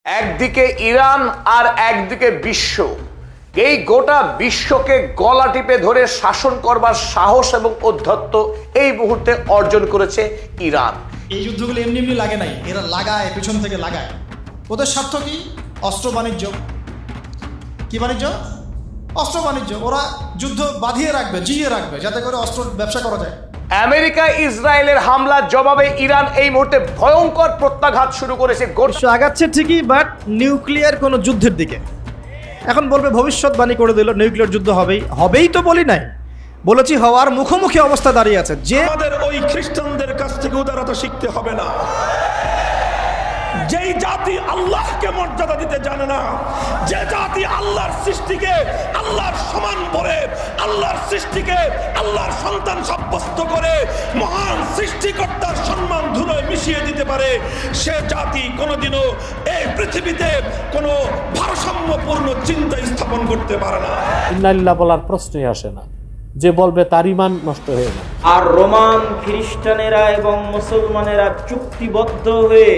একদিকে ইরান আর একদিকে বিশ্ব, এই গোটা বিশ্বকে গলা টিপে ধরে শাসন করবার সাহস এবং ঔদ্ধত্য এই মুহূর্তে অর্জন করেছে ইরান। এই যুদ্ধগুলো এমনি এমনি লাগে নাই, এরা লাগায়, পেছন থেকে লাগায়। ওদের স্বার্থ কি? অস্ত্র বাণিজ্য। কি বাণিজ্য? অস্ত্র বাণিজ্য। ওরা যুদ্ধ বাঁধিয়ে রাখবে, জিয়ে রাখবে, যাতে করে অস্ত্র ব্যবসা করা যায়। আমেরিকা ইসরায়েলের হামলার জবাবে ইরান এই মুহূর্তে ভয়ঙ্কর প্রত্যাঘাত শুরু করেছে। আগাচ্ছে ঠিকই, বাট নিউক্লিয়ার কোনো যুদ্ধের দিকে। এখন বলবে ভবিষ্যৎবাণী করে দিল নিউক্লিয়ার যুদ্ধ হবেই তো বলি নাই, বলেছি হওয়ার মুখোমুখি অবস্থা দাঁড়িয়ে আছে। যে আমাদের ওই খ্রিস্টানদের কাছ থেকে উদারতা শিখতে হবে না, যেই জাতি আল্লাহকে মর্যাদা দিতে জানে না, যে জাতি আল্লাহর সৃষ্টিকে আল্লাহর সমান বলে, আল্লাহর সৃষ্টিকে আল্লাহর সন্তান সাব্যস্ত করে মহান সৃষ্টিকর্তার সম্মান ধুলোয় মিশিয়ে দিতে পারে, সে জাতি কোনোদিনও এই পৃথিবীতে কোনো ভারসাম্যপূর্ণ চিন্তা স্থাপন করতে পারে না। ইন্নালিল্লাহ বলার প্রশ্নই আসে না, যে বলবে তার ঈমান নষ্ট হয়ে না। আর রোমান খ্রিস্টানেরা এবং মুসলমানেরা চুক্তিবদ্ধ হয়ে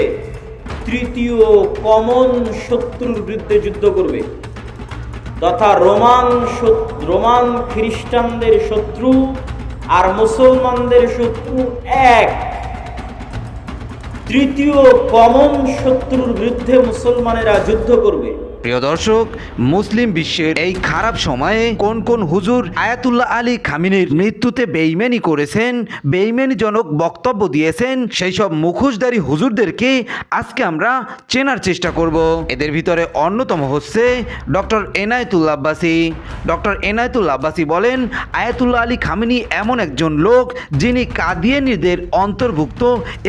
তৃতীয় কমন শত্রুর বিরুদ্ধে যুদ্ধ করবে, তথা রোমান খ্রিস্টানদের শত্রু আর মুসলমানদের শত্রু এক। তৃতীয় কমন শত্রুর বিরুদ্ধে মুসলমানেরা যুদ্ধ করবে। প্রিয় দর্শক, মুসলিম বিশ্বের এই খারাপ সময়ে কোন কোন হুজুর আয়াতুল্লাহ আলী খামিনির মৃত্যুতে বেঈমানি করেছেন, বেঈমানিজনক বক্তব্য দিয়েছেন, সেই সব মুখোশধারী হুজুরদেরকে আজকে আমরা চেনার চেষ্টা করব। এদের ভিতরে অন্যতম হচ্ছে ডক্টর এনায়েতুল্লাহ আব্বাসী। ডক্টর এনায়েতুল্লাহ আব্বাসী বলেন, আয়াতুল্লাহ আলী খামিনি এমন একজন লোক যিনি কাদিয়ানীদের অন্তর্ভুক্ত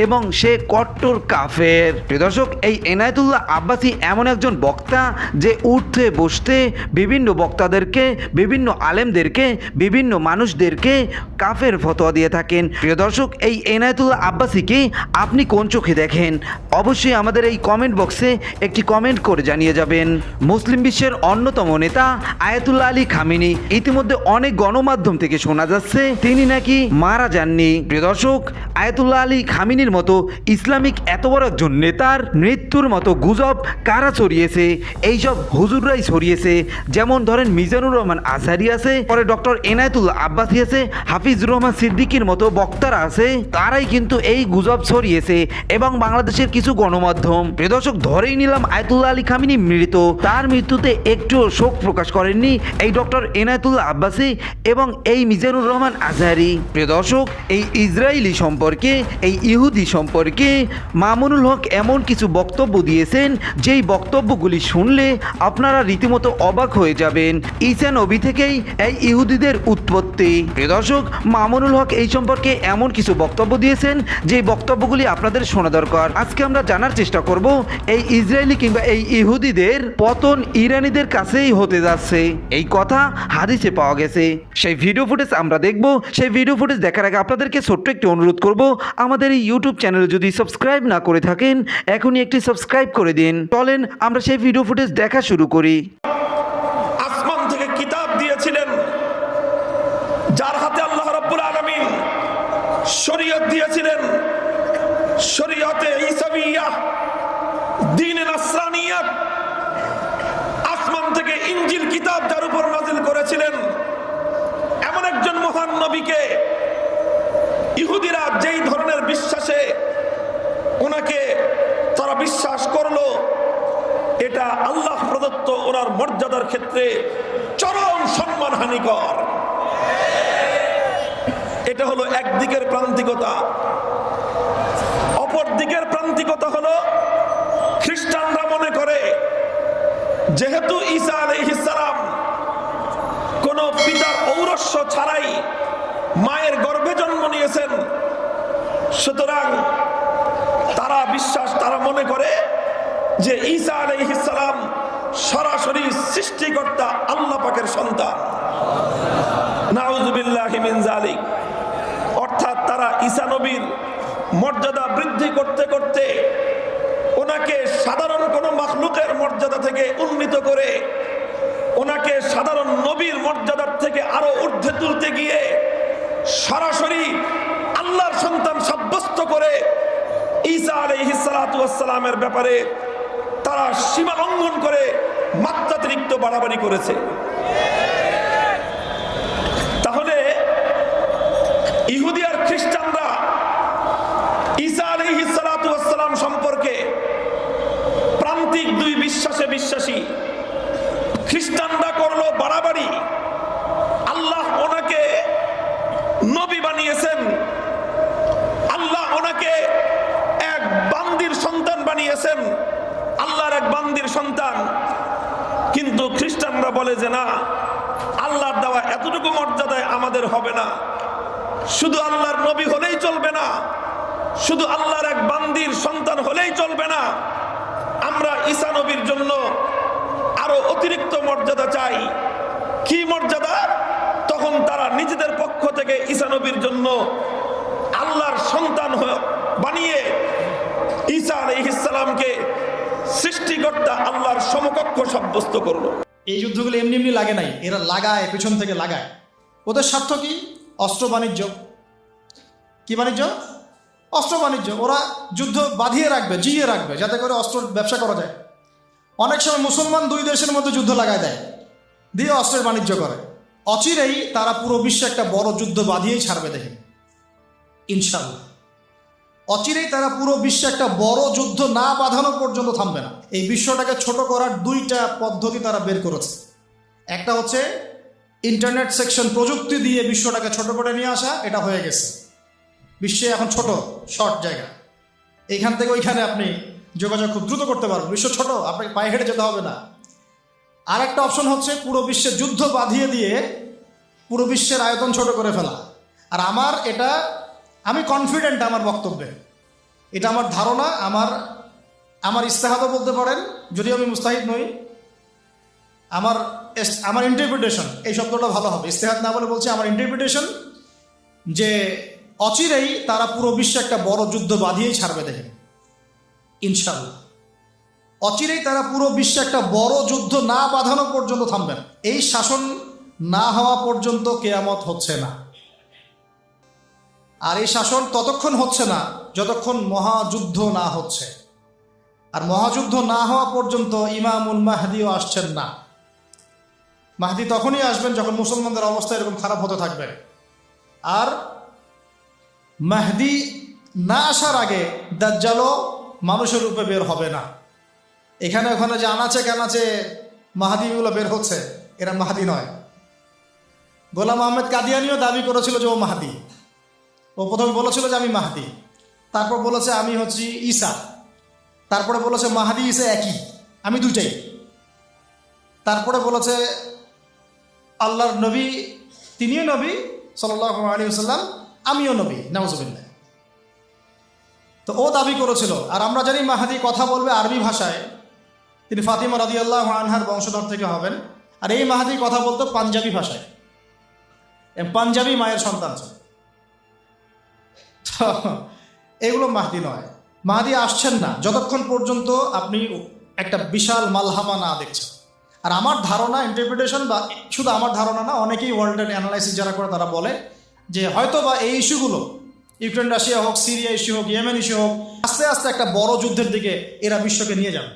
এবং সে কট্টর কাফের। প্রিয় দর্শক, এই এনায়েতুল্লাহ আব্বাসী এমন একজন বক্তা যে উঠতে বসতে বিভিন্ন বক্তাদেরকে, বিভিন্ন আলেমদেরকে, বিভিন্ন মানুষদেরকে কাফের ফতোয়া দিয়ে থাকেন। প্রিয় দর্শক, এই এনায়েতুল্লাহ আব্বাসীকে আপনি কোন চোখে দেখেন? অবশ্যই আমাদের এই কমেন্ট বক্সে একটি কমেন্ট করে জানিয়ে যাবেন। মুসলিম বিশ্বের অন্যতম নেতা আয়াতুল্লাহ আলী খামিনি, ইতিমধ্যে অনেক গণমাধ্যম থেকে শোনা যাচ্ছে তিনি নাকি মারা যাননি। প্রিয় দর্শক, আয়াতুল্লাহ আলী খামিনির মতো ইসলামিক এত বড় একজন নেতার মৃত্যুর মতো গুজব কারা ছড়িয়েছে? এইসব হুজুররাই ছড়িয়েছে। যেমন ধরেন মিজানুর রহমান আজহারি আছে, পরে ডক্টর এনায়েতুল্লাহ আব্বাসী আছে, হাফিজুর রহমান সিদ্দিকীর মতো বক্তারা আছে, তারাই কিন্তু এই গুজব ছড়িয়েছে এবং বাংলাদেশের কিছু গণমাধ্যম। প্রিয় দর্শক, ধরেই নিলাম আয়াতুল্লাহ আলী খামিনি মৃত, তার মৃত্যুতে একটু শোক প্রকাশ করেননি এই ডক্টর এনায়েতুল্লাহ আব্বাসী এবং এই মিজানুর রহমান আজহারি। প্রিয় দর্শক, এই ইসরায়েলি সম্পর্কে, এই ইহুদি সম্পর্কে মামুনুল হক এমন কিছু বক্তব্য দিয়েছেন, যেই বক্তব্যগুলি শুনলে আপনারা রীতিমতো অবাক হয়ে যাবেন। ঈসা নবী থেকেই এই ইহুদিদের উৎপত্তি। প্রিয় দর্শক, মামুনুল হক এই সম্পর্কে এমন কিছু বক্তব্য দিয়েছেন যে বক্তব্যগুলি আপনাদের শোনা দরকার। আজকে আমরা জানার চেষ্টা করব এই ইসরায়েলি কিংবা এই ইহুদিদের পতন ইরানিদের কাছেই হতে যাচ্ছে, এই কথা হাদিসে পাওয়া গেছে। সেই ভিডিও ফুটেজ আমরা দেখব। সেই ভিডিও ফুটেজ দেখার আগে আপনাদেরকে ছোট্ট একটি অনুরোধ করব, আমাদের এই ইউটিউব চ্যানেলে যদি সাবস্ক্রাইব না করে থাকেন এখনই একটি সাবস্ক্রাইব করে দিন। চলেন আমরা সেই ভিডিও ফুটেজ দেখা শুরু করি। আসমান থেকে কিতাব দিয়েছিলেন, যার হাতে আল্লাহ রাব্বুল আলামিন শরীয়ত দিয়েছিলেন, শরীয়তে ঈসাবিয়্যা, দ্বীনে নাসরানিয়্যা। আসমান থেকে ইনজিল কিতাব যার উপর নাযিল করেছিলেন, এমন একজন মহান নবীকে ইহুদিরা যেই ধরনের বিশ্বাসে ওনাকে তারা বিশ্বাস করলো, এটা আল্লাহ প্রদত্ত ওনার মর্যাদার ক্ষেত্রে চরম সম্মানহানিকর। এটা হলো একদিকের প্রান্তিকতা। অপর দিকের প্রান্তিকতা হলো খ্রিস্টানরা মনে করে যেহেতু ঈসা আলাইহিস সালাম কোন পিতার ঔরস্য ছাড়াই মায়ের গর্ভে জন্ম নিয়েছেন, সুতরাং তারা মনে করে যে ঈসা আলাইহিস সালাম সরাসরি সৃষ্টিকর্তা আল্লাহ পাকের সন্তান। নাউযুবিল্লাহি মিন যালিক। অর্থাৎ তারা ঈসা নবীর মর্যাদা বৃদ্ধি করতে করতে ওনাকে সাধারণ কোনো মাখলুকের মর্যাদা থেকে উন্নীত করে ওনাকে সাধারণ নবীর মর্যাদার থেকে আরো ঊর্ধ্বে তুলতে গিয়ে সরাসরি আল্লাহর সন্তান সাব্যস্ত করে ঈসা আলাইহিস সালাতু ওয়াস সালামের ব্যাপারে তারা তারা সীমা লঙ্ঘন করে মাত্রাতিরিক্ত বাড়াবাড়ি করেছে। তাহলে ইহুদি আর খ্রিস্টানরা ঈসা আলাইহিস সালাতু ওয়াস সালাম সম্পর্কে প্রান্তিক দুই বিশ্বাসে বিশ্বাসী। খ্রিস্টানরা করলো বাড়াবাড়ি, আল্লাহ ওনাকে নবী বানিয়েছেন, আল্লাহ ওনাকে এক বান্দির সন্তান বানিয়েছেন, আল্লাহর এক বান্দির সন্তান। কিন্তু খ্রিস্টানরা বলে যে না, আল্লাহর দেওয়া এতটুকু মর্যাদায় আমাদের হবে না, শুধু আল্লাহর নবী হলেই চলবে না, শুধু আল্লাহর এক বান্দির সন্তান হলেই চলবে না, আমরা ঈসা নবীর জন্য আরো অতিরিক্ত মর্যাদা চাই। কি মর্যাদা? তখন তারা নিজেদের পক্ষ থেকে ঈসা নবীর জন্য আল্লাহর সন্তান বানিয়ে ঈসা আলাইহিস সালামকে সৃষ্টিকর্তা আল্লাহর সমকক্ষ সাব্যস্ত করলো। এই যুদ্ধগুলো এমনি এমনি লাগে নাই, এরা লাগায়, পেছন থেকে লাগায়। ওদের স্বার্থ কি? অস্ত্র বাণিজ্য। কি বাণিজ্য? অস্ত্র বাণিজ্য। ওরা যুদ্ধ বাঁধিয়ে রাখবে, জিয়ে রাখবে, যাতে করে অস্ত্র ব্যবসা করা যায়। অনেক সময় মুসলমান দুই দেশের মধ্যে যুদ্ধ লাগায় দেয়, দিয়ে অস্ত্রের বাণিজ্য করে। অচিরেই তারা পুরো বিশ্বে একটা বড় যুদ্ধ বাঁধিয়েই ছাড়বে, দেখেন ইনশাআল্লাহ। অচিরেই তারা পুরো বিশ্বে একটা বড় যুদ্ধ না বাঁধানো পর্যন্ত থামবে না। এই বিশ্বটাকে ছোট করার দুইটা পদ্ধতি তারা বের করেছে। একটা হচ্ছে ইন্টারনেট সেকশন, প্রযুক্তি দিয়ে বিশ্বটাকে ছোট করে নিয়ে আসা, এটা হয়ে গেছে। বিশ্বে এখন ছোট শর্ট জায়গা, এইখান থেকে ওইখানে আপনি যোগাযোগ খুব দ্রুত করতে পারবেন। বিশ্ব ছোট, আপনাকে পায়ে হেঁটে যেতে হবে না। আর একটা অপশন হচ্ছে পুরো বিশ্বে যুদ্ধ বাঁধিয়ে দিয়ে পুরো বিশ্বের আয়তন ছোট করে ফেলা। আর আমি কনফিডেন্ট আমার বক্তব্যে, এটা আমার ধারণা, আমার ইস্তেহাদও বলতে পারেন, যদিও আমি মুস্তাহিদ নই। আমার ইন্টারপ্রিটেশন, এই শব্দটা ভালো হবে, ইস্তেহাদ না বলে বলছি আমার ইন্টারপ্রিটেশন, যে অচিরেই তারা পুরো বিশ্বে একটা বড় যুদ্ধ বাঁধিয়েই ছাড়বে, দেখেন ইনশাআল্লাহ। অচিরেই তারা পুরো বিশ্বে একটা বড় যুদ্ধ না বাঁধানো পর্যন্ত থামবে না। এই শাসন না হওয়া পর্যন্ত কিয়ামত হচ্ছে না। আর এই শাসন ততক্ষণ হচ্ছে না যতক্ষণ মহাযুদ্ধ না হচ্ছে। আর মহাযুদ্ধ না হওয়া পর্যন্ত ইমামুল মাহদিও আসছেন না। মাহদি তখনই আসবেন যখন মুসলমানদের অবস্থা এরকম খারাপ হতে থাকবে। আর মাহদি না আসার আগে দাজ্জালও মানুষের রূপে বের হবে না। এখানে ওখানে যে আনাচে কানাচে মাহাদিগুলো বের হচ্ছে, এরা মাহাদি নয়। গোলাম আহমেদ কাদিয়ানিও দাবি করেছিল যে ও মাহাদি। ও প্রথমে বলেছিল যে আমি মাহাদি, তারপর বলেছে আমি হচ্ছি ঈসা, তারপরে বলেছে মাহাদি ঈসা একই, আমি দুইটাই। তারপরে বলেছে আল্লাহর নবী, তিনিও নবী সাল্লাল্লাহু আলাইহি ওয়াসাল্লাম, আমিও নবী, নাউজুবিল্লাহ। তো ও দাবি করেছিল। আর আমরা জানি মাহাদি কথা বলবে আরবি ভাষায়, তিনি ফাতিমা রাদিয়াল্লাহু আনহার বংশধর থেকে হবেন। আর এই মাহাদি কথা বলতো পাঞ্জাবি ভাষায়, পাঞ্জাবি মায়ের সন্তান ছিল। তো এগুলো মাহদি নয়। মাহদি আসছেন না যতক্ষণ পর্যন্ত আপনি একটা বিশাল মালহামা না দেখছেন। আর আমার ধারণা, ইন্টারপ্রিটেশন, বা শুধু আমার ধারণা না, অনেকেই ওয়ার্ল্ডের অ্যানালাইসিস যারা করে তারা বলে যে হয়তো বা এই ইস্যুগুলো, ইউক্রেন রাশিয়া হোক, সিরিয়া ইস্যু হোক, ইয়েমেন ইস্যু হোক, আস্তে আস্তে একটা বড় যুদ্ধের দিকে এরা বিশ্বকে নিয়ে যাবে।